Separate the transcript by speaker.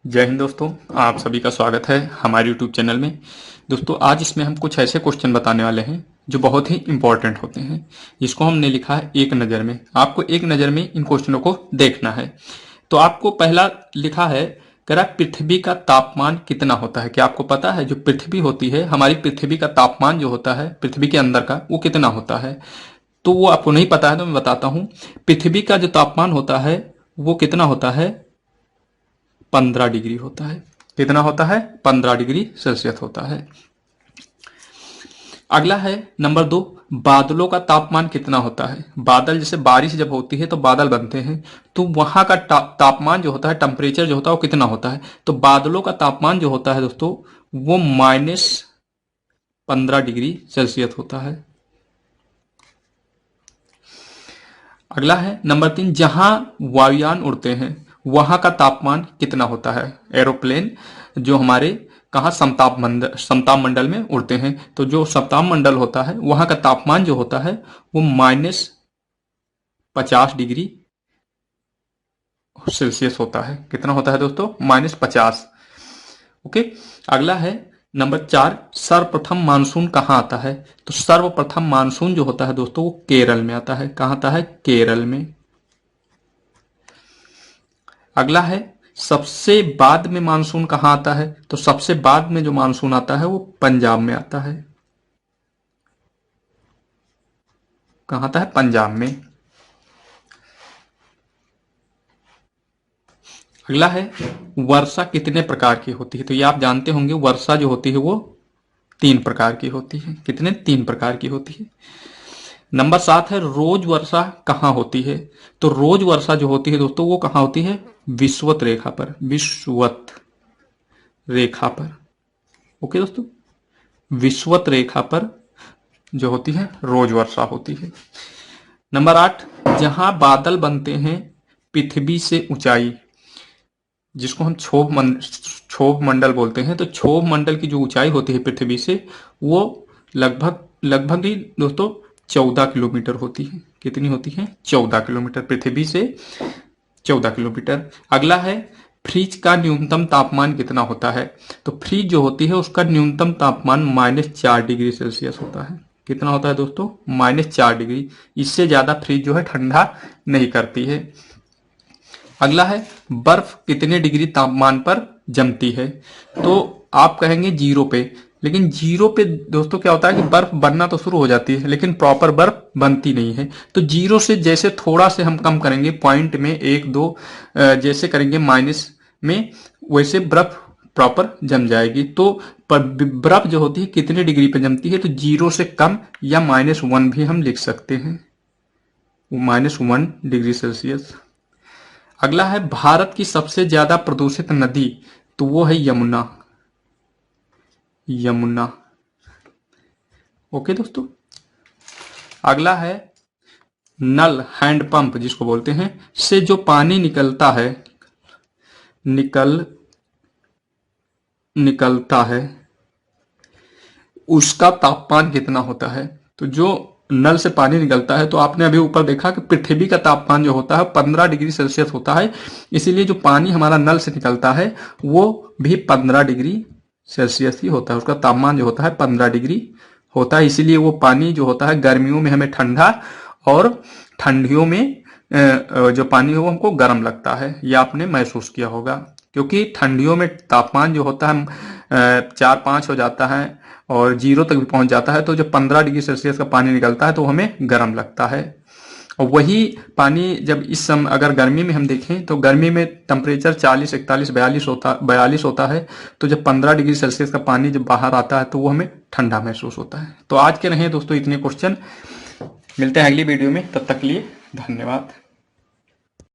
Speaker 1: जय हिंद दोस्तों। आप सभी का स्वागत है हमारे YouTube चैनल में। दोस्तों आज इसमें हम कुछ ऐसे क्वेश्चन बताने वाले हैं जो बहुत ही इंपॉर्टेंट होते हैं, जिसको हमने लिखा है एक नज़र में। आपको एक नज़र में इन क्वेश्चनों को देखना है। तो आपको पहला लिखा है, कह रहा पृथ्वी का तापमान कितना होता है। क्या आपको पता है जो पृथ्वी होती है, हमारी पृथ्वी का तापमान जो होता है पृथ्वी के अंदर का, वो कितना होता है? तो वो आपको नहीं पता है तो मैं बताता हूँ। पृथ्वी का जो तापमान होता है वो कितना होता है? 15 डिग्री होता है। कितना होता है? 15 डिग्री सेल्सियस होता है। अगला है नंबर 2, बादलों का तापमान कितना होता है। बादल, जैसे बारिश जब होती है तो बादल बनते हैं, तो वहां का तापमान जो होता है, टेम्परेचर जो होता है वो कितना होता है? तो बादलों का तापमान जो होता है दोस्तों वो -15 डिग्री सेल्सियस होता है। अगला है नंबर 3, जहां वायुयान उड़ते हैं वहां का तापमान कितना होता है। एरोप्लेन जो हमारे कहा समताप मंडल में उड़ते हैं, तो जो समताप मंडल होता है वहां का तापमान जो होता है वो -50 डिग्री सेल्सियस होता है। कितना होता है दोस्तों? -50। ओके। अगला है नंबर 4, सर्वप्रथम मानसून कहाँ आता है। तो सर्वप्रथम मानसून जो होता है दोस्तों वो केरल में आता है। कहाँ आता है? केरल में। अगला है सबसे बाद में मानसून कहाँ आता है। तो सबसे बाद में जो मानसून आता है वो पंजाब में आता है। कहाँ आता है? पंजाब में। अगला है वर्षा कितने प्रकार की होती है। तो ये आप जानते होंगे, वर्षा जो होती है वो 3 प्रकार की होती है। कितने? 3 प्रकार की होती है। नंबर 7 है रोज वर्षा कहाँ होती है। तो रोज वर्षा जो होती है दोस्तों वो कहाँ होती है? विषुवत रेखा पर। विषुवत रेखा पर। ओके दोस्तों, विषुवत रेखा पर जो होती है रोज वर्षा होती है। नंबर 8, जहां बादल बनते हैं पृथ्वी से ऊंचाई, जिसको हम क्षोभ मंडल बोलते हैं, तो क्षोभ मंडल की जो ऊंचाई होती है पृथ्वी से वो लगभग लगभग ही दोस्तों 14 किलोमीटर होती है। कितनी होती है? 14 किलोमीटर, पृथ्वी से 14 किलोमीटर। अगला है फ्रिज का न्यूनतम तापमान कितना होता है। तो फ्रिज जो होती है उसका न्यूनतम तापमान -4 डिग्री सेल्सियस होता है। कितना होता है दोस्तों? -4 डिग्री। इससे ज्यादा फ्रिज जो है ठंडा नहीं करती है। अगला है बर्फ कितने डिग्री तापमान पर जमती है। तो आप कहेंगे 0 पे, लेकिन 0 पे दोस्तों क्या होता है कि बर्फ बनना तो शुरू हो जाती है लेकिन प्रॉपर बर्फ बनती नहीं है। तो 0 से जैसे थोड़ा से हम कम करेंगे, पॉइंट में 1-2 जैसे करेंगे माइनस में, वैसे बर्फ प्रॉपर जम जाएगी। तो बर्फ जो होती है कितने डिग्री पे जमती है? तो 0 से कम या -1 भी हम लिख सकते हैं, -1 डिग्री सेल्सियस। अगला है भारत की सबसे ज्यादा प्रदूषित नदी, तो वो है यमुना। यमुना। ओके दोस्तों। अगला है नल, हैंडपंप जिसको बोलते हैं, से जो पानी निकलता है निकलता है उसका तापमान कितना होता है। तो जो नल से पानी निकलता है, तो आपने अभी ऊपर देखा कि पृथ्वी का तापमान जो होता है 15 डिग्री सेल्सियस होता है, इसीलिए जो पानी हमारा नल से निकलता है वो भी 15 डिग्री सेल्सियस ही होता है। उसका तापमान जो होता है 15 डिग्री होता है। इसीलिए वो पानी जो होता है गर्मियों में हमें ठंडा और ठंडियों में जो पानी है वो हमको गर्म लगता है। ये आपने महसूस किया होगा, क्योंकि ठंडियों में तापमान जो होता है 4-5 हो जाता है और 0 तक भी पहुंच जाता है। तो जब 15 डिग्री सेल्सियस का पानी निकलता है तो हमें गर्म लगता है। और वही पानी जब इस समय अगर गर्मी में हम देखें तो गर्मी में टेम्परेचर 40, 41, 42 होता है। तो जब 15 डिग्री सेल्सियस का पानी जब बाहर आता है तो वो हमें ठंडा महसूस होता है। तो आज के रहे दोस्तों इतने क्वेश्चन। मिलते हैं अगली वीडियो में, तब तक के लिए धन्यवाद।